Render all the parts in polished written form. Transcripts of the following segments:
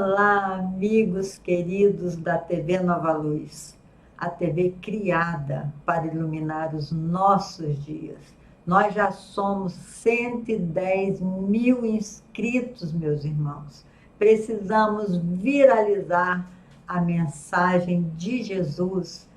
Olá, amigos queridos da TV Nova Luz, a TV criada para iluminar os nossos dias. Nós já somos 110 mil inscritos, meus irmãos. Precisamos viralizar a mensagem de Jesus.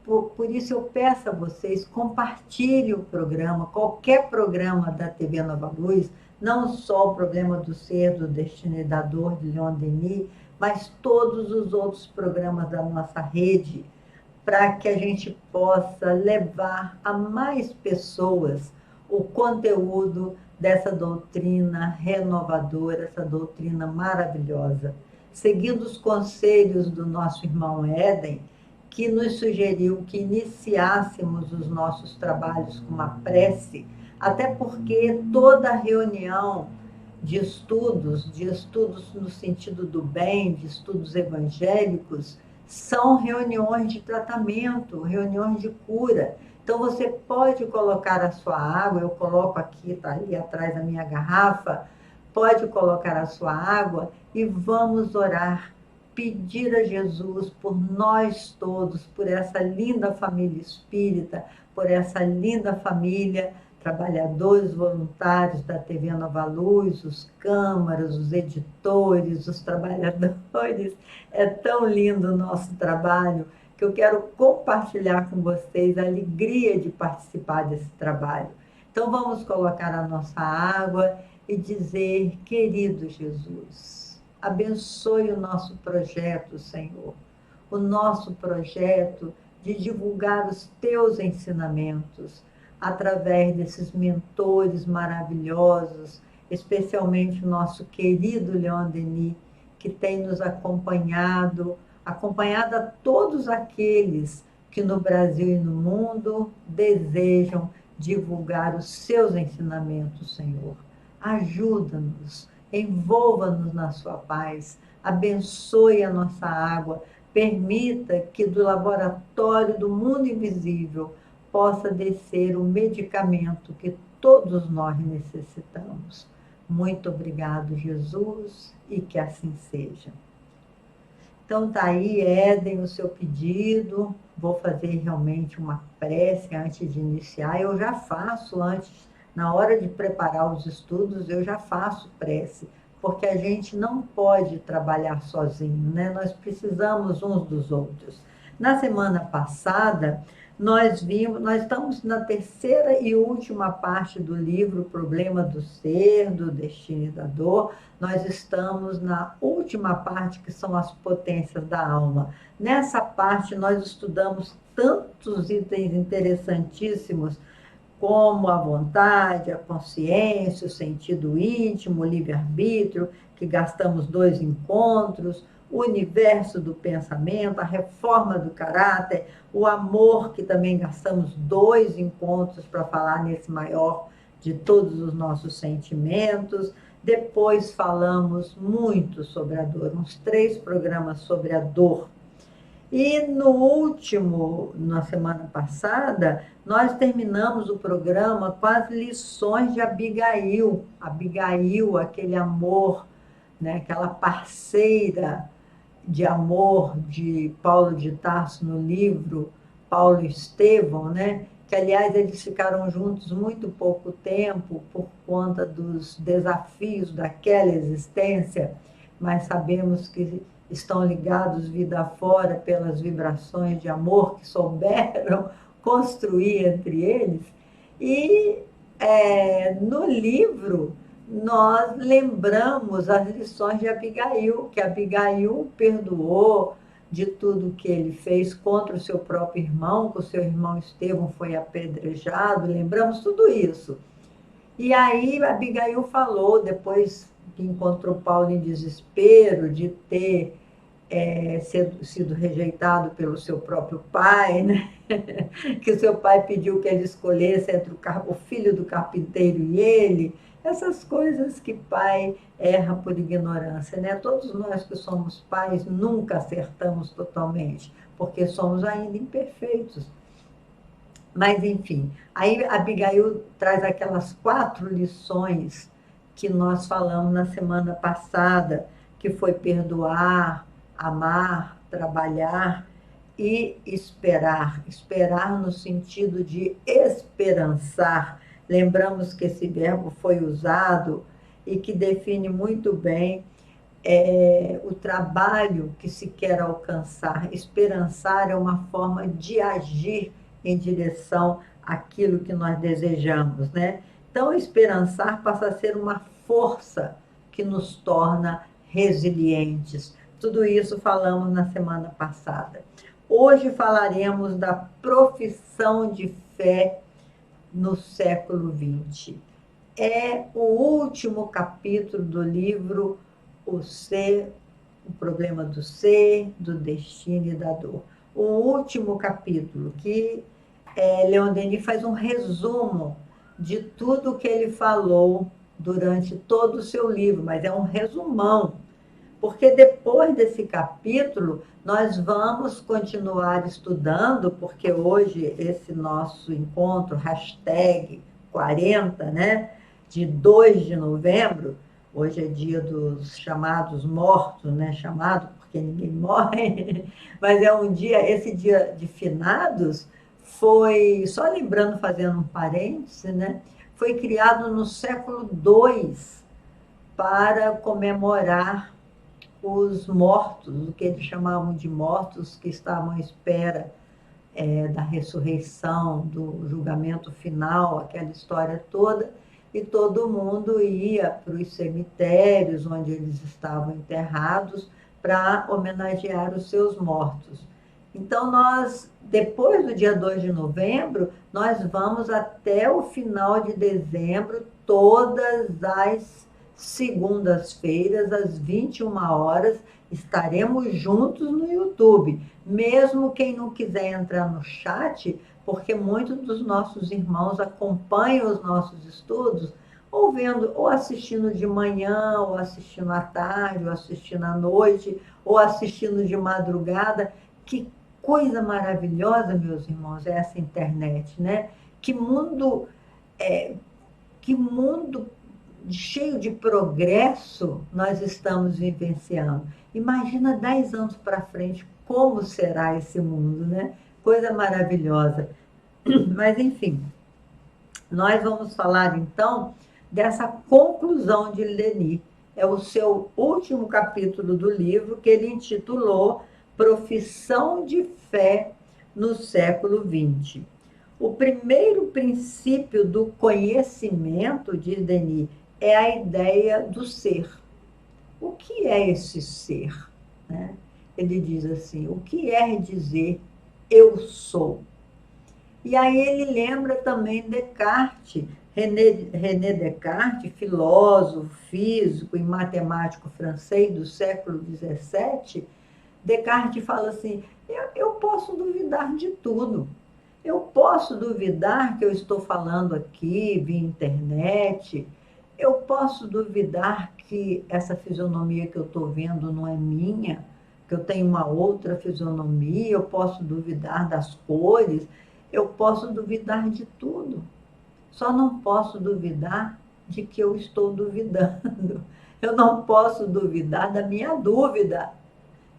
Por isso eu peço a vocês, compartilhem o programa, qualquer programa da TV Nova Luz, não só o programa do Ser, do Destino e da Dor, de Leon Denis, mas todos os outros programas da nossa rede, para que a gente possa levar a mais pessoas o conteúdo dessa doutrina renovadora, essa doutrina maravilhosa. Seguindo os conselhos do nosso irmão Éden, que nos sugeriu que iniciássemos os nossos trabalhos com uma prece, até porque toda reunião de estudos no sentido do bem, de estudos evangélicos, são reuniões de tratamento, reuniões de cura. Então, você pode colocar a sua água, eu coloco aqui, está ali atrás da minha garrafa, pode colocar a sua água e vamos orar, pedir a Jesus por nós todos, por essa linda família espírita, por essa linda família, trabalhadores voluntários da TV Nova Luz, os câmaras, os editores, os trabalhadores. É tão lindo o nosso trabalho que eu quero compartilhar com vocês a alegria de participar desse trabalho. Então vamos colocar a nossa água e dizer: querido Jesus, abençoe o nosso projeto, Senhor, o nosso projeto de divulgar os teus ensinamentos através desses mentores maravilhosos, especialmente o nosso querido Leon Denis, que tem nos acompanhado a todos aqueles que no Brasil e no mundo desejam divulgar os seus ensinamentos, Senhor. Ajuda-nos, envolva-nos na sua paz, abençoe a nossa água, permita que do laboratório do mundo invisível possa descer o medicamento que todos nós necessitamos. Muito obrigado, Jesus, e que assim seja. Então, está aí, Éden, o seu pedido. Vou fazer realmente uma prece antes de iniciar. Eu já faço antes, na hora de preparar os estudos, eu já faço prece, porque a gente não pode trabalhar sozinho, né? Nós precisamos uns dos outros. Na semana passada, nós estamos na terceira e última parte do livro O Problema do Ser, do Destino e da Dor. Nós estamos na última parte, que são as potências da alma. Nessa parte, nós estudamos tantos itens interessantíssimos, como a vontade, a consciência, o sentido íntimo, o livre-arbítrio, que gastamos 2 encontros, o universo do pensamento, a reforma do caráter, o amor, que também gastamos 2 encontros para falar nesse maior de todos os nossos sentimentos. Depois falamos muito sobre a dor, uns 3 programas sobre a dor. E no último, na semana passada, nós terminamos o programa com as lições de Abigail. Abigail, aquele amor, né, aquela parceira de amor de Paulo de Tarso no livro Paulo e Estevão, né? Que, aliás, eles ficaram juntos muito pouco tempo por conta dos desafios daquela existência, mas sabemos que estão ligados vida fora pelas vibrações de amor que souberam construir entre eles. E no livro nós lembramos as lições de Abigail, que Abigail perdoou de tudo que ele fez contra o seu próprio irmão, que o seu irmão Estevão foi apedrejado, lembramos tudo isso. E aí Abigail falou, depois que encontrou Paulo em desespero de ter sido rejeitado pelo seu próprio pai, né? Que o seu pai pediu que ele escolhesse entre o filho do carpinteiro e ele, essas coisas que pai erra por ignorância, né? Todos nós que somos pais nunca acertamos totalmente, porque somos ainda imperfeitos. Mas, enfim, aí Abigail traz aquelas 4 lições que nós falamos na semana passada, que foi perdoar, amar, trabalhar e esperar. Esperar no sentido de esperançar. Lembramos que esse verbo foi usado e que define muito bem o trabalho que se quer alcançar. Esperançar é uma forma de agir em direção àquilo que nós desejamos, né? Então, esperançar passa a ser uma força que nos torna resilientes. Tudo isso falamos na semana passada. Hoje falaremos da profissão de fé no século XX. É o último capítulo do livro O Ser, o Problema do Ser, do Destino e da Dor. O último capítulo, que Leon Denis faz um resumo de tudo que ele falou durante todo o seu livro, mas é um resumão, porque depois desse capítulo nós vamos continuar estudando, porque hoje esse nosso encontro, hashtag 40, né, de 2 de novembro, hoje é dia dos chamados mortos, né, chamado porque ninguém morre, mas é um dia, esse dia de finados, foi, só lembrando, fazendo um parêntese, né, foi criado no século II para comemorar os mortos, o que eles chamavam de mortos, que estavam à espera da ressurreição, do julgamento final, aquela história toda, e todo mundo ia para os cemitérios onde eles estavam enterrados para homenagear os seus mortos. Então, nós, depois do dia 2 de novembro, nós vamos até o final de dezembro, todas as segundas-feiras, às 21 horas, estaremos juntos no YouTube. Mesmo quem não quiser entrar no chat, porque muitos dos nossos irmãos acompanham os nossos estudos, ou vendo, ou assistindo de manhã, ou assistindo à tarde, ou assistindo à noite, ou assistindo de madrugada. Que coisa maravilhosa, meus irmãos, é essa internet, né? Que mundo cheio de progresso nós estamos vivenciando. Imagina 10 anos para frente, como será esse mundo, né? Coisa maravilhosa. Mas, enfim, nós vamos falar, então, dessa conclusão de Denis. É o seu último capítulo do livro, que ele intitulou Profissão de Fé no século XX. O primeiro princípio do conhecimento, diz Denis, é a ideia do ser. O que é esse ser? Né? Ele diz assim, o que é dizer eu sou? E aí ele lembra também Descartes, René Descartes, filósofo, físico e matemático francês do século XVII. Descartes fala assim, eu posso duvidar de tudo. Eu posso duvidar que eu estou falando aqui via internet. Eu posso duvidar que essa fisionomia que eu estou vendo não é minha, que eu tenho uma outra fisionomia. Eu posso duvidar das cores. Eu posso duvidar de tudo. Só não posso duvidar de que eu estou duvidando. Eu não posso duvidar da minha dúvida.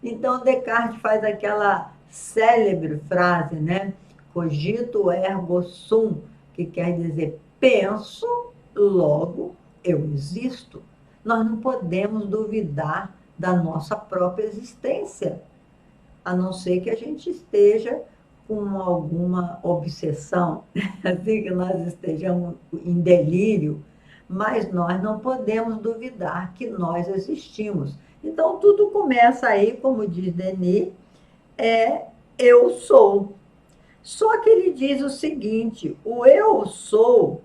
Então, Descartes faz aquela célebre frase, né? Cogito ergo sum, que quer dizer penso, logo eu existo. Nós não podemos duvidar da nossa própria existência, a não ser que a gente esteja com alguma obsessão, assim que nós estejamos em delírio, mas nós não podemos duvidar que nós existimos. Então, tudo começa aí, como diz Denis, eu sou. Só que ele diz o seguinte, o eu sou,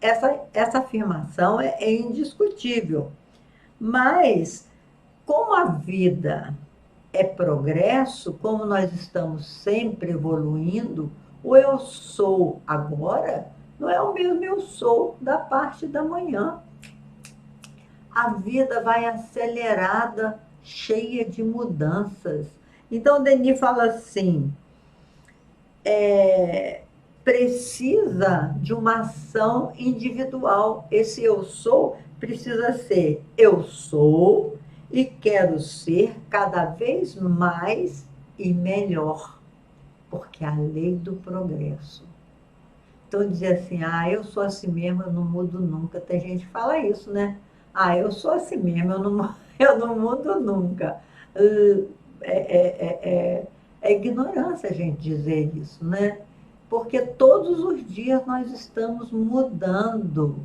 essa afirmação é indiscutível, mas como a vida é progresso, como nós estamos sempre evoluindo, o eu sou agora não é o mesmo eu sou da parte da manhã. A vida vai acelerada, cheia de mudanças. Então, Denis fala assim, precisa de uma ação individual. Esse eu sou precisa ser eu sou e quero ser cada vez mais e melhor, porque é a lei do progresso. Então, dizer assim, eu sou assim mesmo, eu não mudo nunca. Tem gente que fala isso, né? Eu sou assim mesmo, eu não mudo nunca. É ignorância a gente dizer isso, né? Porque todos os dias nós estamos mudando.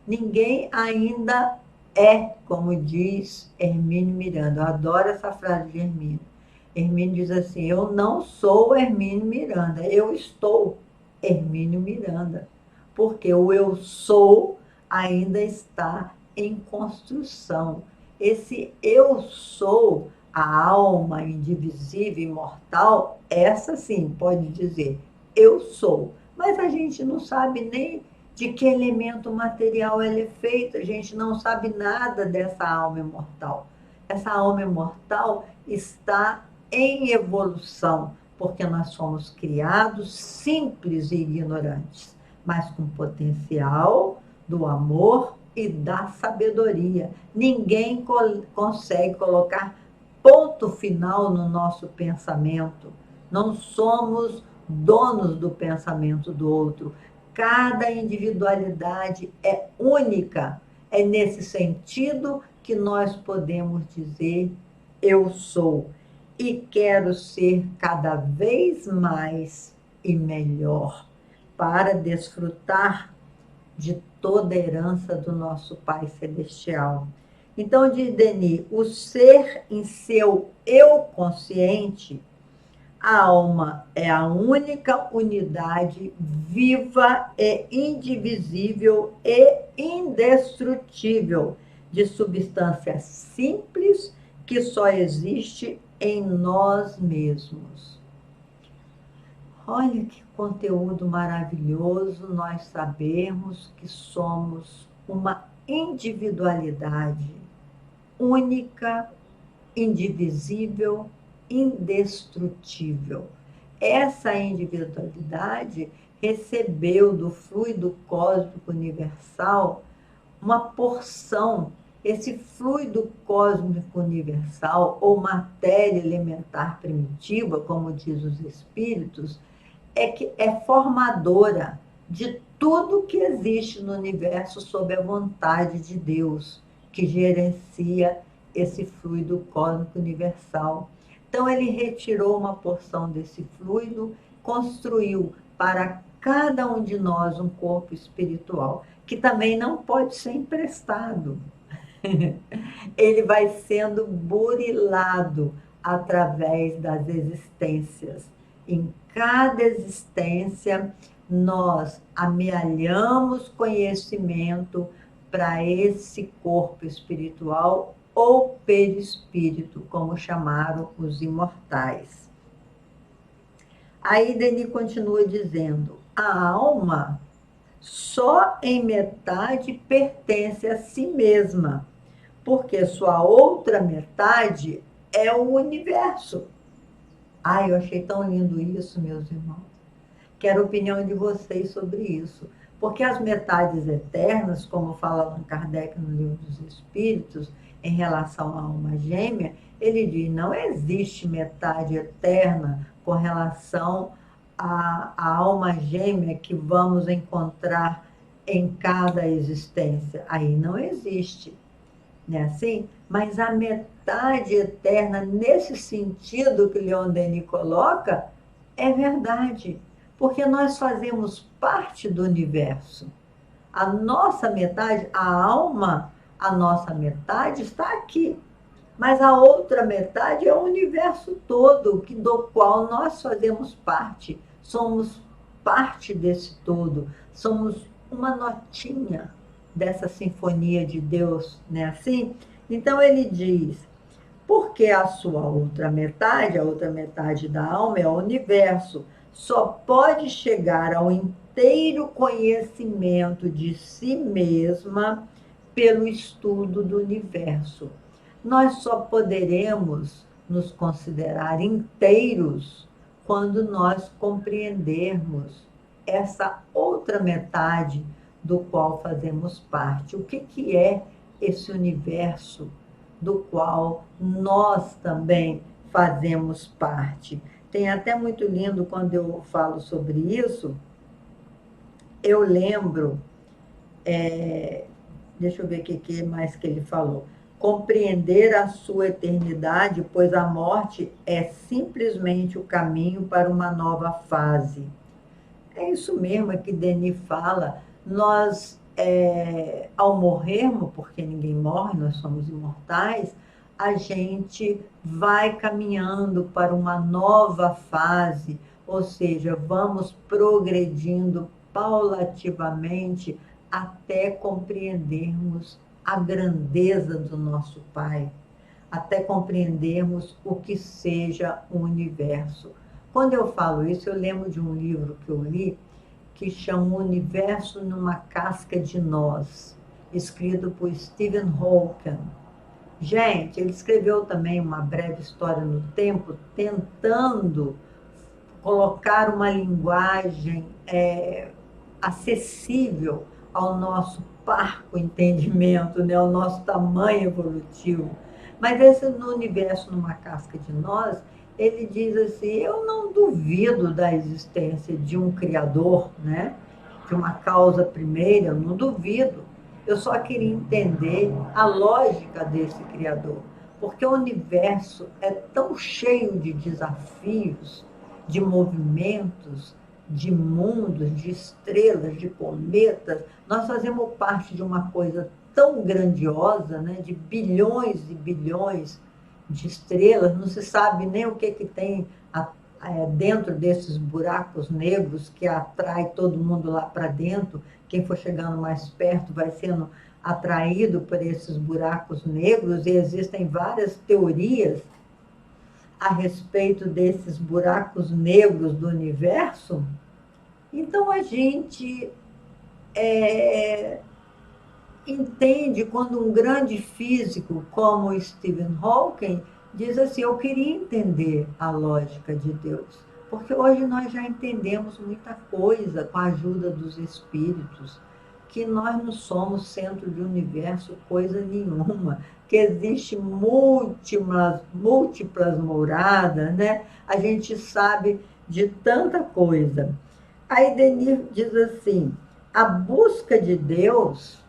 Ninguém ainda é, como diz Hermínio Miranda. Eu adoro essa frase de Hermínio. Hermínio diz assim: eu não sou Hermínio Miranda, eu estou Hermínio Miranda. Porque o eu sou ainda está em construção. Esse eu sou, a alma indivisível, imortal, essa sim pode dizer eu sou. Mas a gente não sabe nem de que elemento material ela é feita, a gente não sabe nada dessa alma imortal. Essa alma imortal está em evolução, porque nós somos criados simples e ignorantes, mas com potencial do amor e da sabedoria. Ninguém consegue colocar ponto final no nosso pensamento. Não somos donos do pensamento do outro. Cada individualidade é única. É nesse sentido que nós podemos dizer eu sou e quero ser cada vez mais e melhor para desfrutar de toda a herança do nosso Pai Celestial. Então, diz Denis, o ser em seu eu consciente, a alma é a única unidade viva e indivisível e indestrutível de substância simples que só existe em nós mesmos. Olha que conteúdo maravilhoso nós sabermos que somos uma individualidade única, indivisível, indestrutível. Essa individualidade recebeu do fluido cósmico universal uma porção. Esse fluido cósmico universal, ou matéria elementar primitiva, como diz os espíritos, que é formadora de tudo que existe no universo sob a vontade de Deus, que gerencia esse fluido cósmico universal. Então, ele retirou uma porção desse fluido, construiu para cada um de nós um corpo espiritual, que também não pode ser emprestado. Ele vai sendo burilado através das existências. Em cada existência, nós amealhamos conhecimento para esse corpo espiritual ou perispírito, como chamaram os imortais. Aí Denis continua dizendo: a alma só em metade pertence a si mesma, porque sua outra metade é o universo. Eu achei tão lindo isso, meus irmãos. Quero a opinião de vocês sobre isso. Porque as metades eternas, como fala Allan Kardec no Livro dos Espíritos, em relação à alma gêmea, ele diz: não existe metade eterna com relação à alma gêmea que vamos encontrar em cada existência. Aí não existe. Não é assim? Mas a metade eterna, nesse sentido que Leon Denis coloca, é verdade. Porque nós fazemos parte do universo. A nossa metade, a alma, a nossa metade está aqui. Mas a outra metade é o universo todo, do qual nós fazemos parte. Somos parte desse todo. Somos uma notinha dessa sinfonia de Deus, não é assim? Então ele diz: porque a sua outra metade, a outra metade da alma é o universo, só pode chegar ao inteiro conhecimento de si mesma pelo estudo do universo. Nós só poderemos nos considerar inteiros quando nós compreendermos essa outra metade do qual fazemos parte. O que é esse universo do qual nós também fazemos parte. Tem até muito lindo quando eu falo sobre isso, eu lembro, deixa eu ver o que mais que ele falou. Compreender a sua eternidade, pois a morte é simplesmente o caminho para uma nova fase. É isso mesmo que Denis fala. Nós, ao morrermos, porque ninguém morre, nós somos imortais, a gente vai caminhando para uma nova fase, ou seja, vamos progredindo paulativamente até compreendermos a grandeza do nosso Pai, até compreendermos o que seja o universo. Quando eu falo isso, eu lembro de um livro que eu li, que chama O Universo numa Casca de Nós, escrito por Stephen Hawking. Gente, ele escreveu também uma breve história no tempo, tentando colocar uma linguagem acessível ao nosso parco entendimento, né, ao nosso tamanho evolutivo. Mas esse no universo numa casca de nós, ele diz assim, eu não duvido da existência de um criador, né, de uma causa primeira, eu não duvido. Eu só queria entender a lógica desse criador, porque o universo é tão cheio de desafios, de movimentos, de mundos, de estrelas, de cometas. Nós fazemos parte de uma coisa tão grandiosa, né, de bilhões e bilhões de estrelas, não se sabe nem o que tem dentro desses buracos negros que atrai todo mundo lá para dentro. Quem for chegando mais perto vai sendo atraído por esses buracos negros, e existem várias teorias a respeito desses buracos negros do universo. Então a gente entende quando um grande físico como Stephen Hawking diz assim, eu queria entender a lógica de Deus, porque hoje nós já entendemos muita coisa com a ajuda dos espíritos, que nós não somos centro de universo coisa nenhuma, que existe múltiplas moradas, né? A gente sabe de tanta coisa. Aí Denis diz assim, a busca de Deus,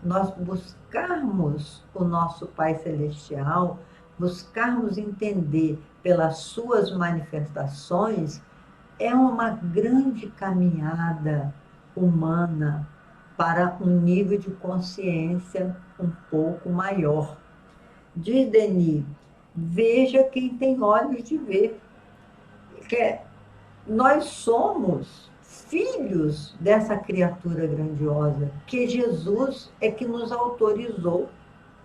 nós buscarmos o nosso Pai Celestial, buscarmos entender pelas suas manifestações, é uma grande caminhada humana para um nível de consciência um pouco maior. Diz Denis, veja quem tem olhos de ver. Que nós somos filhos dessa criatura grandiosa, que Jesus é que nos autorizou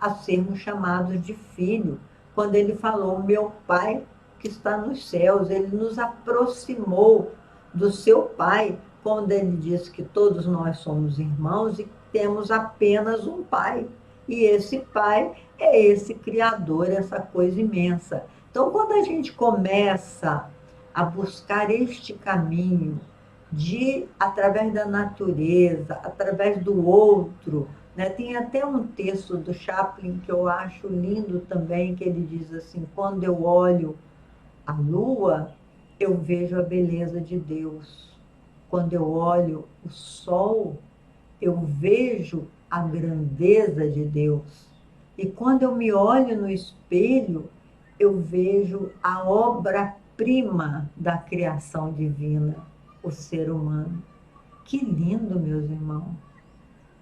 a sermos chamados de filho, quando ele falou, meu Pai que está nos céus, ele nos aproximou do seu Pai, quando ele disse que todos nós somos irmãos e temos apenas um Pai, e esse Pai é esse Criador, essa coisa imensa. Então, quando a gente começa a buscar este caminho de, através da natureza, através do outro, né? Tem até um texto do Chaplin que eu acho lindo também, que ele diz assim, quando eu olho a lua, eu vejo a beleza de Deus. Quando eu olho o sol, eu vejo a grandeza de Deus. E quando eu me olho no espelho, eu vejo a obra-prima da criação divina, o ser humano. Que lindo, meus irmãos.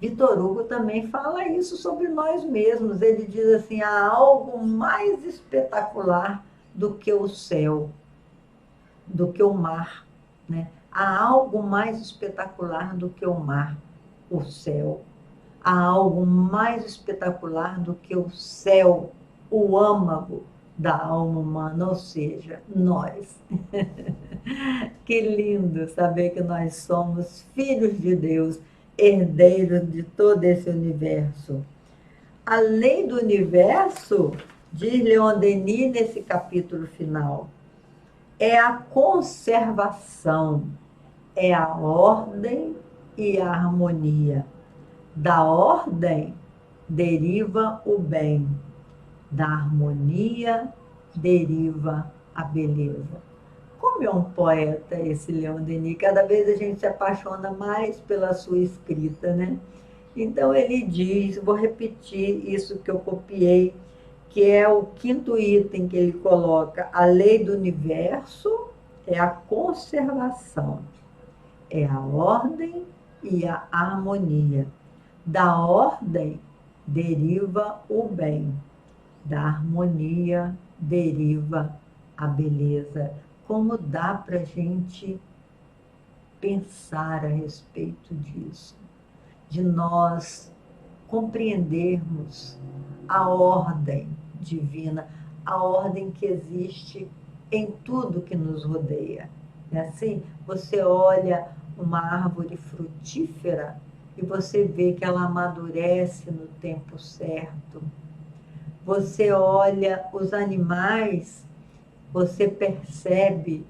Vitor Hugo também fala isso sobre nós mesmos. Ele diz assim, há algo mais espetacular do que o céu, do que o mar, né? Há algo mais espetacular do que o mar, o céu. Há algo mais espetacular do que o céu, o âmago da alma humana, ou seja, nós. Que lindo saber que nós somos filhos de Deus, herdeiros de todo esse universo. A lei do universo, diz Leon Denis nesse capítulo final, é a conservação, é a ordem e a harmonia. Da ordem deriva o bem, Da harmonia deriva a beleza. Como é um poeta esse Leon Denis, cada vez a gente se apaixona mais pela sua escrita, né? Então ele diz, vou repetir isso que eu copiei, que é o quinto item que ele coloca: a lei do universo é a conservação, é a ordem e a harmonia. Da ordem deriva o bem, da harmonia deriva a beleza. Como dá para a gente pensar a respeito disso? De nós compreendermos a ordem divina, a ordem que existe em tudo que nos rodeia. É assim, você olha uma árvore frutífera e você vê que ela amadurece no tempo certo. Você olha os animais, você percebe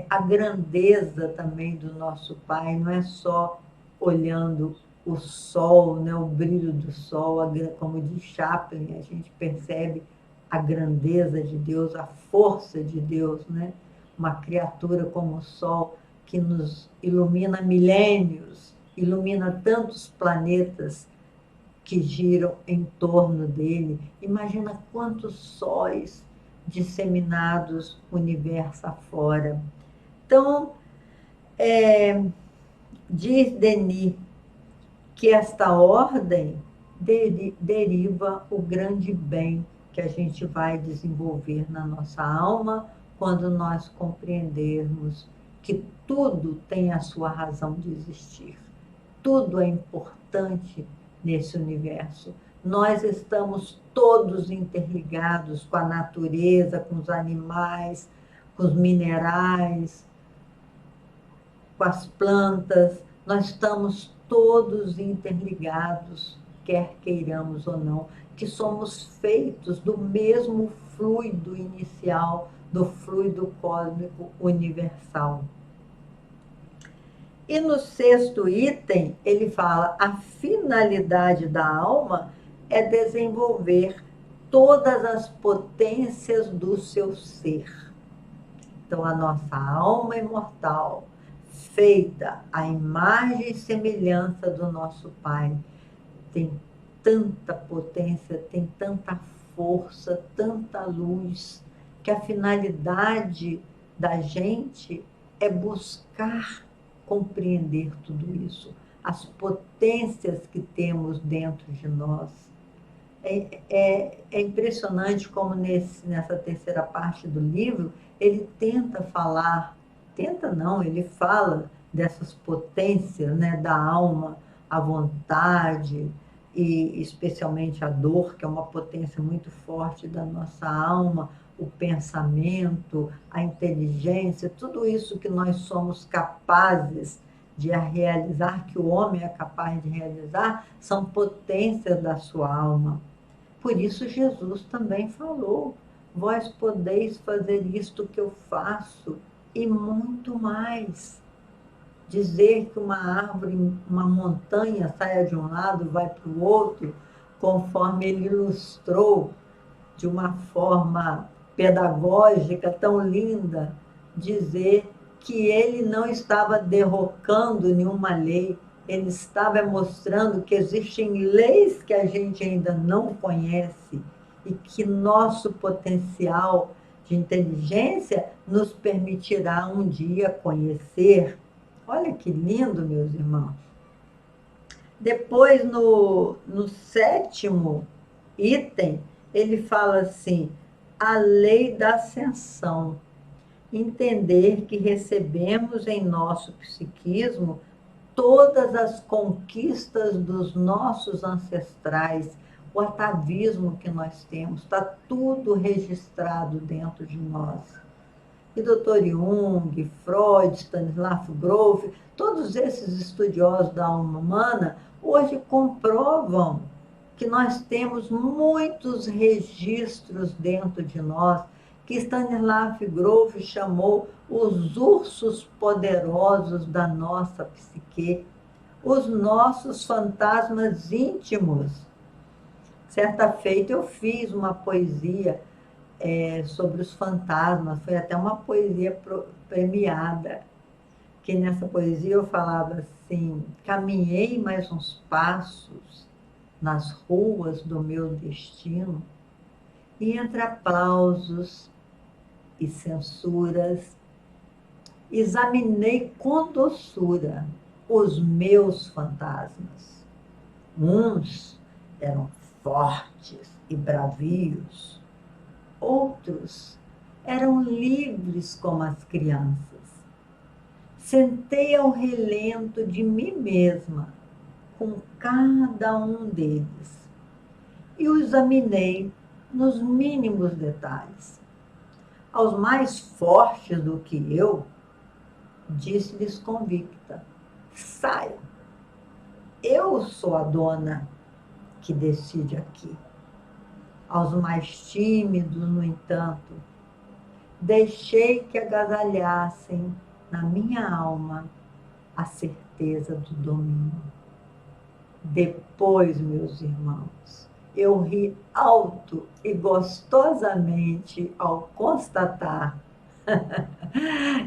a grandeza também do nosso Pai, não é só olhando o sol, né, o brilho do sol, como diz Chaplin, a gente percebe a grandeza de Deus, a força de Deus, né? Uma criatura como o sol que nos ilumina milênios, ilumina tantos planetas que giram em torno dele. Imagina quantos sóis disseminados universo afora. Então, diz Denis que esta ordem deriva o grande bem que a gente vai desenvolver na nossa alma quando nós compreendermos que tudo tem a sua razão de existir. Tudo é importante nesse universo. Nós estamos todos interligados com a natureza, com os animais, com os minerais, com as plantas. Nós estamos todos interligados, quer queiramos ou não, que somos feitos do mesmo fluido inicial, do fluido cósmico universal. E no sexto item, ele fala: a finalidade da alma é desenvolver todas as potências do seu ser. Então, a nossa alma imortal, feita à imagem e semelhança do nosso Pai, tem tanta potência, tem tanta força, tanta luz, que a finalidade da gente é buscar compreender tudo isso, as potências que temos dentro de nós. É impressionante como nessa terceira parte do livro, ele tenta falar, tenta não, ele fala dessas potências, né, da alma, a vontade e especialmente a dor, que é uma potência muito forte da nossa alma, o pensamento, a inteligência, tudo isso que nós somos capazes de realizar, que o homem é capaz de realizar, são potências da sua alma. Por isso Jesus também falou: vós podeis fazer isto que eu faço e muito mais. Dizer que uma árvore, uma montanha saia de um lado e vai para o outro, conforme ele ilustrou de uma forma pedagógica tão linda, dizer que ele não estava derrocando nenhuma lei, ele estava mostrando que existem leis que a gente ainda não conhece e que nosso potencial de inteligência nos permitirá um dia conhecer. Olha que lindo, meus irmãos. Depois, no sétimo item, ele fala assim: a lei da ascensão. Entender que recebemos em nosso psiquismo todas as conquistas dos nossos ancestrais, o atavismo que nós temos, está tudo registrado dentro de nós. E Dr. Jung, Freud, Stanislav Grof, todos esses estudiosos da alma humana, hoje comprovam que nós temos muitos registros dentro de nós, que Stanislav Grof chamou os ursos poderosos da nossa psique, os nossos fantasmas íntimos. certa feita eu fiz uma poesia sobre os fantasmas, foi até uma poesia premiada, que nessa poesia eu falava assim: caminhei mais uns passos nas ruas do meu destino, e entre aplausos e censuras, examinei com doçura os meus fantasmas. Uns eram fortes e bravios, outros eram livres como as crianças. Sentei ao relento de mim mesma com cada um deles e o examinei nos mínimos detalhes. Aos mais fortes do que eu, disse-lhes convicta: saiam, eu sou a dona que decide aqui. Aos mais tímidos, no entanto, deixei que agasalhassem na minha alma a certeza do domínio. Depois, meus irmãos, eu ri alto e gostosamente ao constatar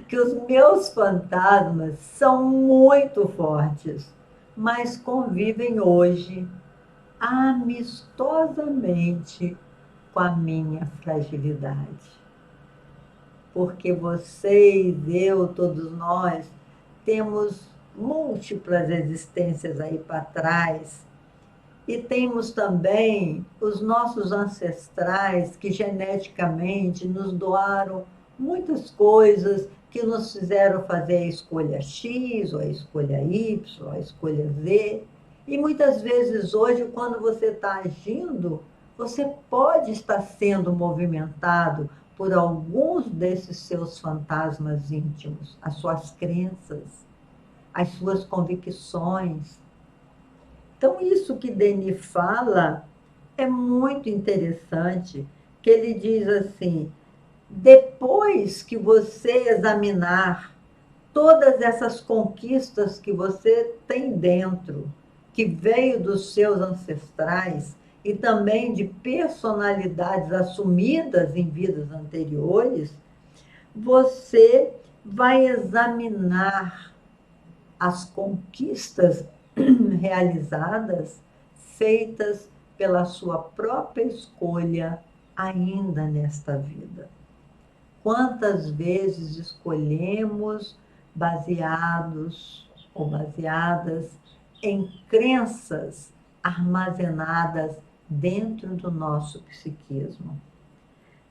que os meus fantasmas são muito fortes, mas convivem hoje amistosamente com a minha fragilidade. Porque vocês, eu, todos nós, temos múltiplas existências aí para trás. E temos também os nossos ancestrais que geneticamente nos doaram muitas coisas que nos fizeram fazer a escolha X, ou a escolha Y, ou a escolha Z. E muitas vezes hoje, quando você está agindo, você pode estar sendo movimentado por alguns desses seus fantasmas íntimos, as suas crenças, as suas convicções. Então, isso que Denis fala é muito interessante, que ele diz assim: depois que você examinar todas essas conquistas que você tem dentro, que veio dos seus ancestrais e também de personalidades assumidas em vidas anteriores, você vai examinar as conquistas realizadas, feitas pela sua própria escolha ainda nesta vida. Quantas vezes escolhemos baseados ou baseadas em crenças armazenadas dentro do nosso psiquismo?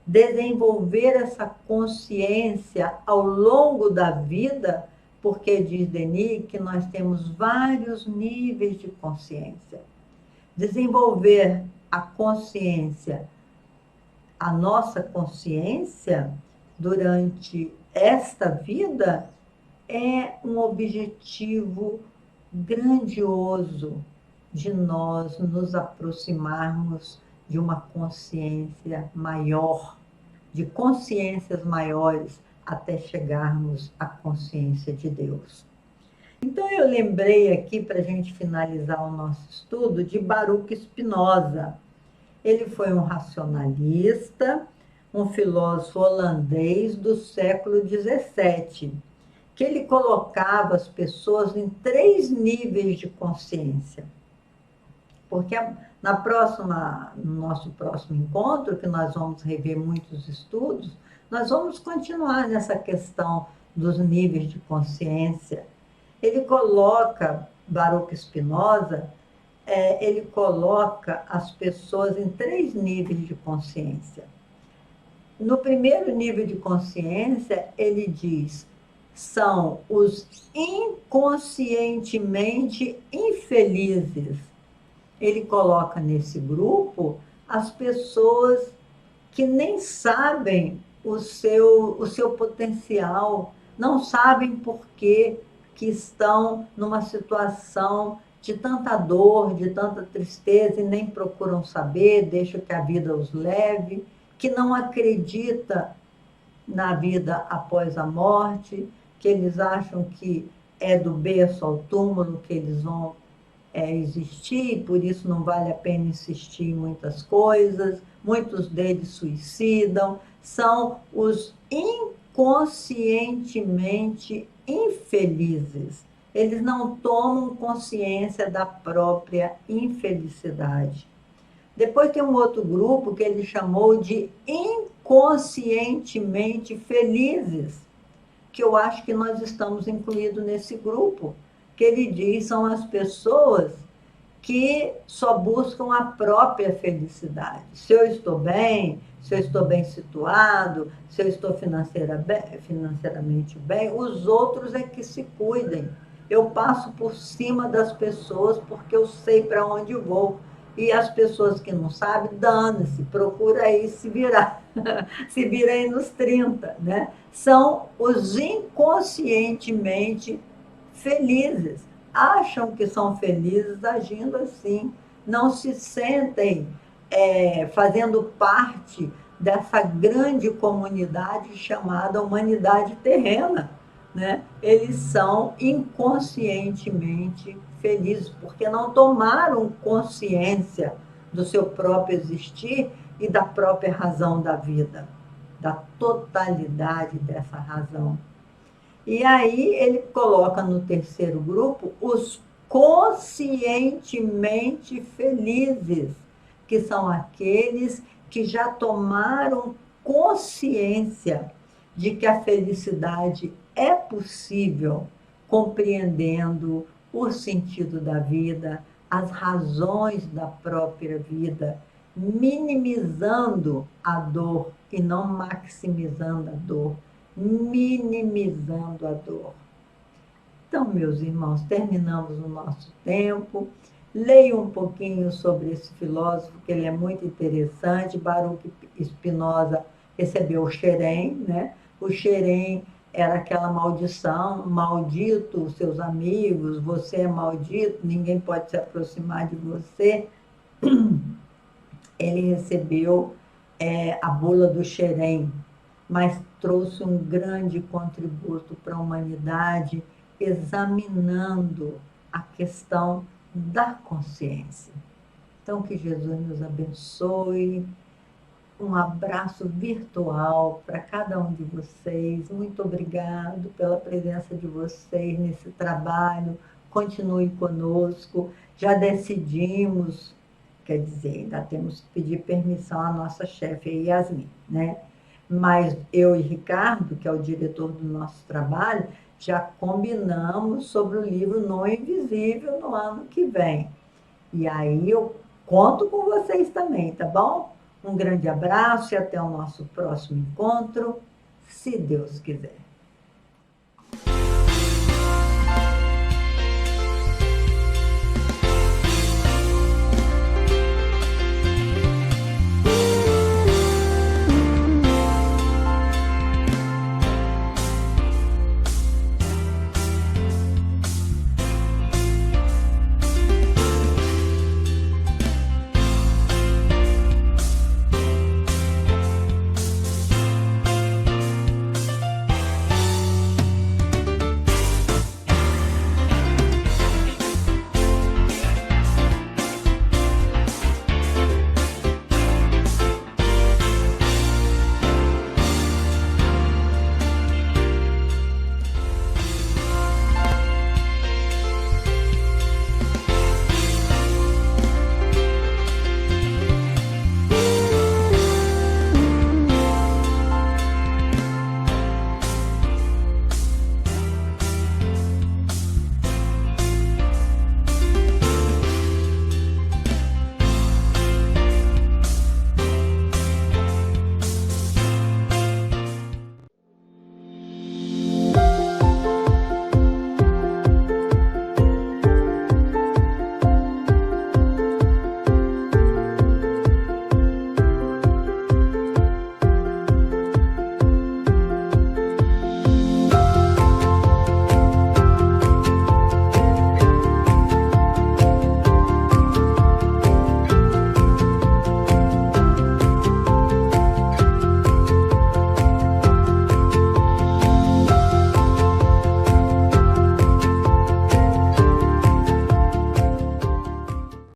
Desenvolver essa consciência ao longo da vida, porque diz Denis que nós temos vários níveis de consciência. Desenvolver a consciência, a nossa consciência, durante esta vida, é um objetivo grandioso de nós nos aproximarmos de uma consciência maior, de consciências maiores, até chegarmos à consciência de Deus. Então, eu lembrei aqui, para a gente finalizar o nosso estudo, de Baruch Spinoza. Ele foi um racionalista, um filósofo holandês do século XVII, que ele colocava as pessoas em 3 níveis de consciência. Porque no nosso próximo encontro, que nós vamos rever muitos estudos, nós vamos continuar nessa questão dos níveis de consciência. Ele coloca, Baruch Spinoza, ele coloca as pessoas em 3 níveis de consciência. No primeiro nível de consciência, ele diz: são os inconscientemente infelizes. Ele coloca nesse grupo as pessoas que nem sabem o seu potencial, não sabem por que estão numa situação de tanta dor, de tanta tristeza, e nem procuram saber, deixam que a vida os leve, que não acredita na vida após a morte, que eles acham que é do berço ao túmulo que eles vão existir, por isso não vale a pena insistir em muitas coisas, muitos deles suicidam, são os inconscientemente infelizes. Eles não tomam consciência da própria infelicidade. Depois tem um outro grupo que ele chamou de inconscientemente felizes, que eu acho que nós estamos incluídos nesse grupo, que ele diz são as pessoas que só buscam a própria felicidade. Se eu estou bem, se eu estou bem situado, se eu estou financeiramente bem, os outros é que se cuidem. Eu passo por cima das pessoas porque eu sei para onde vou. E as pessoas que não sabem, dane-se, procura aí se virar. Se vira aí nos 30, né? São os inconscientemente felizes. Acham que são felizes agindo assim. Não se sentem fazendo parte dessa grande comunidade chamada humanidade terrena, né? Eles são inconscientemente felizes, porque não tomaram consciência do seu próprio existir e da própria razão da vida, da totalidade dessa razão. E aí ele coloca no terceiro grupo os conscientemente felizes, que são aqueles que já tomaram consciência de que a felicidade é possível, compreendendo o sentido da vida, as razões da própria vida, minimizando a dor e não maximizando a dor, minimizando a dor. Então, meus irmãos, terminamos o nosso tempo. Leia um pouquinho sobre esse filósofo, que ele é muito interessante. Baruch Spinoza recebeu o Xerém, né? O Xerém era aquela maldição, maldito os seus amigos, você é maldito, ninguém pode se aproximar de você. Ele recebeu a bula do Xerém, mas trouxe um grande contributo para a humanidade, examinando a questão da consciência. Então, que Jesus nos abençoe. Um abraço virtual para cada um de vocês. Muito obrigado pela presença de vocês nesse trabalho. Continue conosco. Já decidimos, quer dizer, ainda temos que pedir permissão à nossa chefe, Yasmin, né? Mas eu e Ricardo, que é o diretor do nosso trabalho, já combinamos sobre o livro No Invisível no ano que vem. E aí eu conto com vocês também, tá bom? Um grande abraço e até o nosso próximo encontro, se Deus quiser.